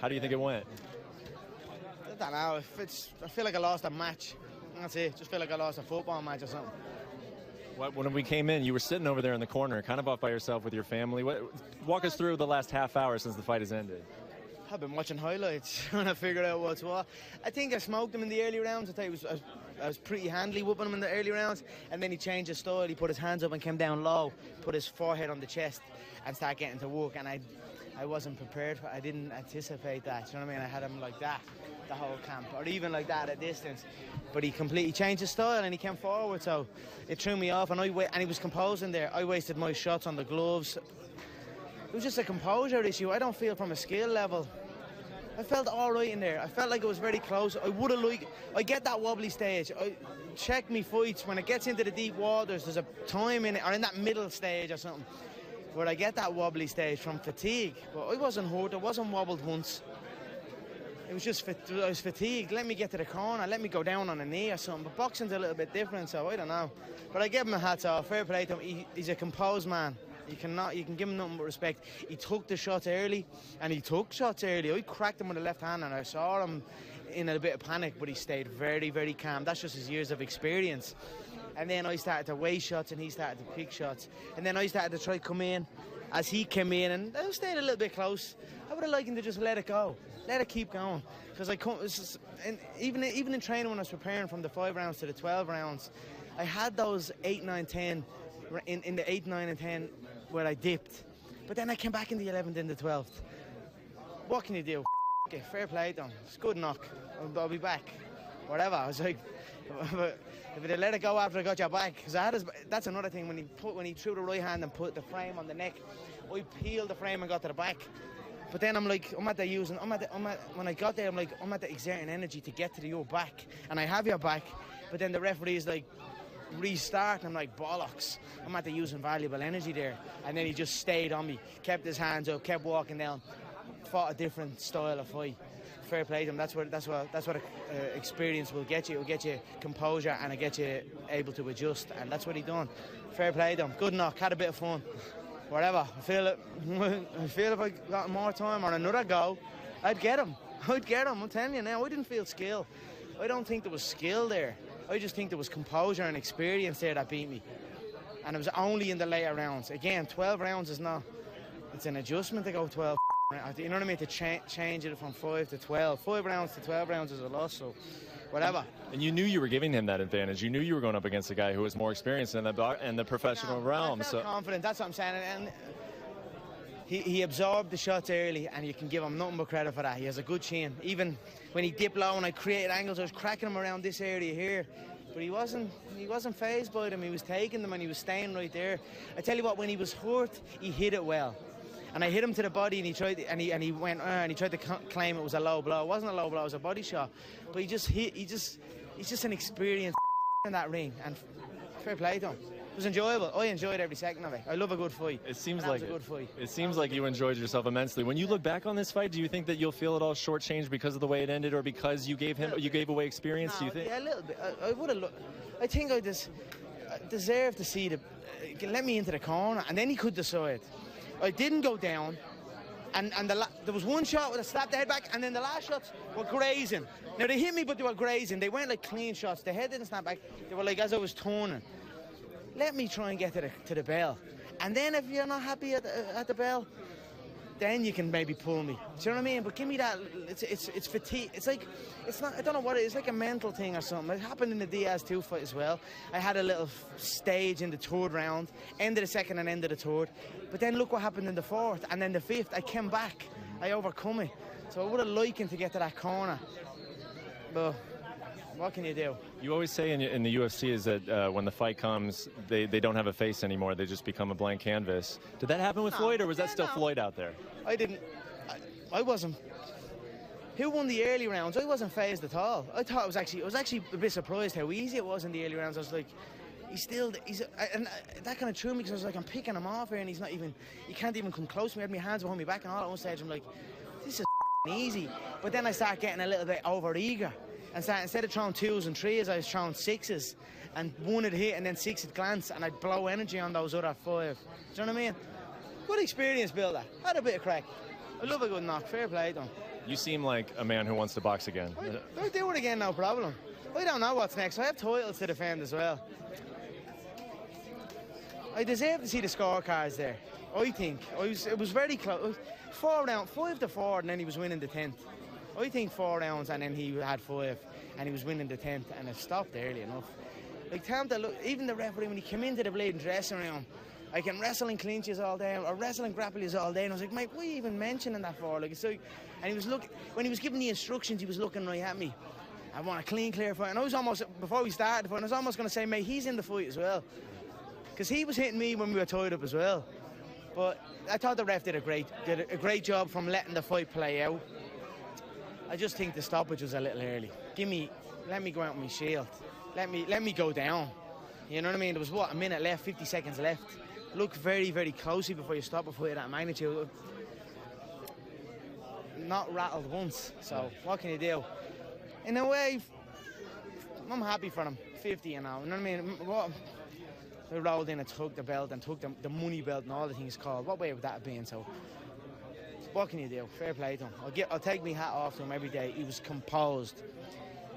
How do you think it went? I don't know. I feel like I lost a match. That's it. Just feel like I lost a football match or something. When we came in, you were sitting over there in the corner, kind of off by yourself with your family. Walk us through the last half hour since the fight has ended. I've been watching highlights, trying to figure out what's what. I think I smoked him in the early rounds. I thought I was pretty handily whooping him in the early rounds, and then he changed his style. He put his hands up and came down low, put his forehead on the chest, and started getting to work. And I wasn't prepared for it. I didn't anticipate that. You know what I mean? I had him like that the whole camp, or even like that at distance. But he completely changed his style and he came forward, so it threw me off. And he was composing there. I wasted my shots on the gloves. It was just a composure issue. I don't feel from a skill level. I felt all right in there. I felt like it was very close. I get that wobbly stage. I check me fights when it gets into the deep waters. There's a time in it, or in that middle stage or something, where I get that wobbly stage from fatigue. But I wasn't hurt. I wasn't wobbled once. It was just I was fatigued. Let me get to the corner. Let me go down on a knee or something. But boxing's a little bit different, so I don't know. But I give him a hats off. Fair play to him. He's a composed man. You can give him nothing but respect. He took the shots early, and he took shots early. I cracked him with the left hand, and I saw him in a bit of panic, but he stayed very, very calm. That's just his years of experience. And then I started to waste shots, and he started to pick shots. And then I started to try to come in as he came in, and I stayed a little bit close. I would have liked him to just let it go. Let it keep going, because even in training when I was preparing from the 5 rounds to the 12 rounds, I had those 8, 9, 10 in the 8, 9 and 10 where I dipped, but then I came back in the 11th and the 12th. What can you do? Okay, fair play to him. It's good knock. I'll be back. Whatever. I was like, if they let it go after I got your back, because that's another thing. When he threw the right hand and put the frame on the neck, I peeled the frame and got to the back. But then when I got there, I'm at the exerting energy to get to your back, and I have your back. But then the referee is like, restart, and I'm like, bollocks. I'm at the using valuable energy there. And then he just stayed on me, kept his hands up, kept walking down, fought a different style of fight. Fair play to him. That's what experience will get you. It will get you composure, and it get you able to adjust, and that's what he done. Fair play to him. Good knock. Had a bit of fun. Whatever. I feel if I got more time or another go, I'd get him. I'm telling you now. I didn't feel skill. I don't think there was skill there. I just think there was composure and experience there that beat me. And it was only in the later rounds. Again, 12 rounds is not... It's an adjustment to go 12 rounds. You know what I mean? To change it from 5 to 12. 5 rounds to 12 rounds is a loss, so whatever. And you knew you were giving him that advantage. You knew you were going up against a guy who was more experienced in the professional realm. I felt confident. That's what I'm saying. And he absorbed the shots early, and you can give him nothing but credit for that. He has a good chin. Even when he dipped low and I created angles, I was cracking him around this area here. But he wasn't fazed by them. He was taking them, and he was staying right there. I tell you what, when he was hurt, he hit it well. And I hit him to the body, and he tried to claim it was a low blow. It wasn't a low blow, it was a body shot. But he's just an experienced in that ring, and fair play to him. It was enjoyable. I enjoyed every second of it. I love a good fight. It seems like you enjoyed yourself immensely. When you look back on this fight, do you think that you'll feel it all shortchanged because of the way it ended, or because you gave away experience? Do you think? Yeah, a little bit. I would have. I think I deserved to see let me into the corner, and then he could decide. I didn't go down, and there was one shot where I slapped the head back, and then the last shots were grazing. Now, they hit me, but they were grazing. They weren't like clean shots. The head didn't snap back. They were like as I was turning. Let me try and get to the bell. And then if you're not happy at the bell, then you can maybe pull me. Do you know what I mean? But give me that. It's fatigue. It's not. I don't know what it is. It's like a mental thing or something. It happened in the Diaz 2 fight as well. I had a little stage in the 3rd round, end of the 2nd and end of the 3rd. But then look what happened in the 4th and then the 5th. I came back. I overcome it. So I would have liked him to get to that corner. But what can you do? You always say in the UFC is that when the fight comes, they don't have a face anymore. They just become a blank canvas. Did that happen with Floyd, or was that still Floyd out there? I wasn't. Who won the early rounds? I wasn't fazed at all. I thought I was actually a bit surprised how easy it was in the early rounds. I was like, and that kind of threw me, because I was like, I'm picking him off here, and he can't even come close to me. I had my hands behind my back, and all at one stage I'm like, this is easy. But then I start getting a little bit over eager. And so instead of throwing 2s and 3s, I was throwing 6s, and 1 would hit and then 6 would glance, and I'd blow energy on those other 5. Do you know what I mean? Good experience builder. Had a bit of crack. I love a good knock. Fair play to him. You seem like a man who wants to box again. I'll do it again, no problem. I don't know what's next. I have titles to defend as well. I deserve to see the scorecards there. I think it was very close. 5 to 4, and then he was winning the 10th. I think 4 rounds, and then he had 5, and he was winning the 10th, and it stopped early enough. Like, time to look, even the referee, when he came into the bleeding dressing room, I can wrestle and clinches all day, or wrestle and grapple all day, and I was like, mate, what are you even mentioning that for? Like, it's like, and he was when he was giving the instructions, he was looking right at me. I want a clean, clear fight, and I was almost, before we started the fight, I was almost going to say, mate, he's in the fight as well, because he was hitting me when we were tied up as well. But I thought the ref did a great job from letting the fight play out. I just think the stoppage was a little early. Let me go out with my shield. Let me go down. You know what I mean? There was what, a minute left, 50 seconds left. Look very, very closely before you stop a fight of that magnitude. Not rattled once. So what can you do? In a way, I'm happy for him. 50, you know. You know what I mean? They rolled in and took the belt and took the money belt and all the things called. What way would that have been? So, what can you do? Fair play to him. I'll take my hat off to him every day. He was composed.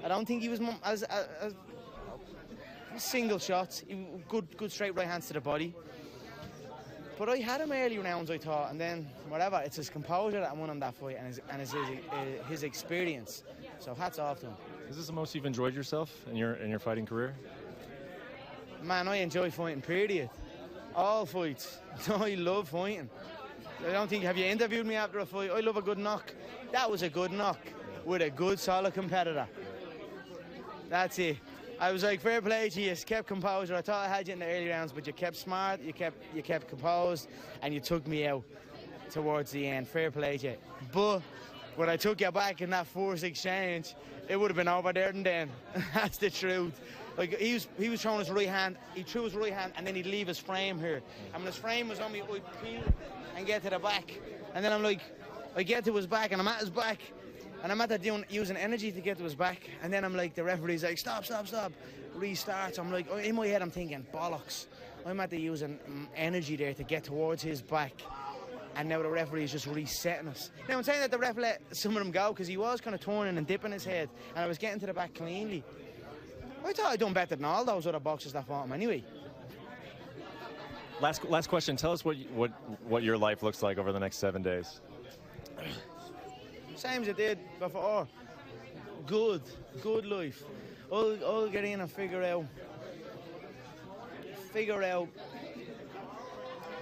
I don't think he was as single shots. Good straight right hands to the body. But I had him early rounds, I thought, and then whatever. It's his composure that won him that fight, and his experience. So hats off to him. Is this the most you've enjoyed yourself in your fighting career? Man, I enjoy fighting, period. All fights. I love fighting. I don't think, have you interviewed me after a fight? I love a good knock. That was a good knock with a good, solid competitor. That's it. I was like, fair play to you, you kept composure. I thought I had you in the early rounds, but you kept smart, you kept composed, and you took me out towards the end. Fair play to you. But when I took you back in that force exchange, it would have been over there and then. That's the truth. Like, he was throwing his right hand, he threw his right hand, and then he'd leave his frame here. And when his frame was on me, I'd peel and get to the back. And then I'm like, I get to his back, and I'm at his back, and I'm at that using energy to get to his back. And then I'm like, the referee's like, stop. Restarts. I'm like, in my head, I'm thinking, bollocks. I'm at the using energy there to get towards his back. And now the referee is just resetting us. Now, I'm saying that the ref let some of them go because he was kind of turning and dipping his head, and I was getting to the back cleanly. I thought I'd done better than all those other boxers that fought him anyway. Last question. Tell us what your life looks like over the next 7 days. Same as it did before. Good life. I'll get in and figure out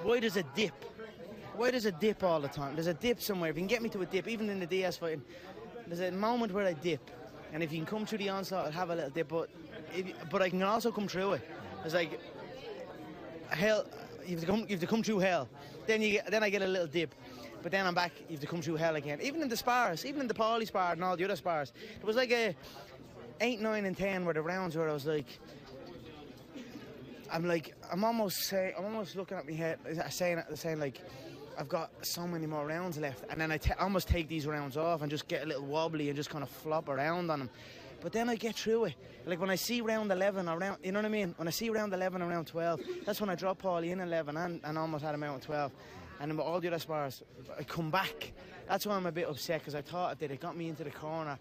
why there's a dip. Why there's a dip all the time? There's a dip somewhere. If you can get me to a dip, even in the DS fighting, there's a moment where I dip. And if you can come through the onslaught, I'll have a little dip. But I can also come through it. It's like hell. You have to come through hell. Then I get a little dip. But then I'm back. You have to come through hell again. Even in the spars, even in the Paulie spar and all the other spars, it was like a 8, 9, and 10 were the rounds where I was like, I'm almost looking at my head, saying like, I've got so many more rounds left, and then I almost take these rounds off and just get a little wobbly and just kind of flop around on them. But then I get through it. Like when I see round 11 or round, you know what I mean? When I see round 11 and round 12, that's when I drop Paulie in 11 and almost had him out in 12. And then with all the other spars, I come back. That's why I'm a bit upset, because I thought if they'd have got me into the corner,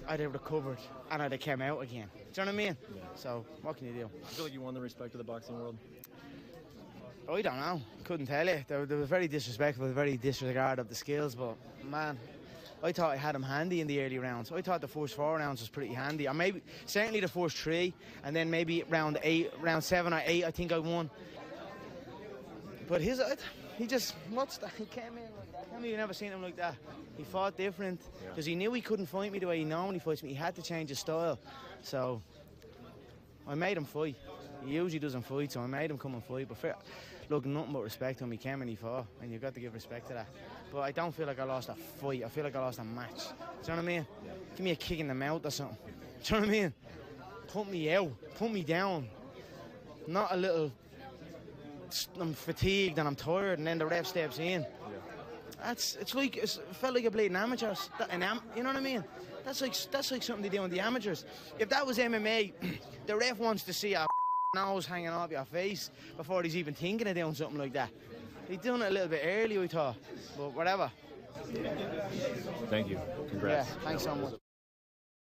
I'd have recovered and I'd have came out again. Do you know what I mean? Yeah. So what can you do? I feel like you won the respect of the boxing world. I don't know. Couldn't tell you. They were very disrespectful, very disregard of the skills. But man, I thought I had him handy in the early rounds. I thought the first 4 rounds was pretty handy, or maybe certainly the first 3, and then maybe round 7 or 8, I think I won. But he just, what's that? He came in like that. I mean, you've never seen him like that. He fought different because he knew he couldn't fight me the way he normally fights me. He had to change his style. So I made him fight. He usually doesn't fight, so I made him come and fight. But look, nothing but respect to him. He came and he fought, and you've got to give respect to that. But I don't feel like I lost a fight. I feel like I lost a match. Do you know what I mean? Yeah. Give me a kick in the mouth or something. Do you know what I mean? Put me out. Put me down. Not a little, I'm fatigued and I'm tired, and then the ref steps in. Yeah. It felt like a bleeding amateur. You know what I mean? That's like something they do in the amateurs. If that was MMA, the ref wants to see a nose hanging off your face before he's even thinking of doing something like that. He done it a little bit early, we thought, but whatever. Thank you. Congrats. Yeah, thanks so much.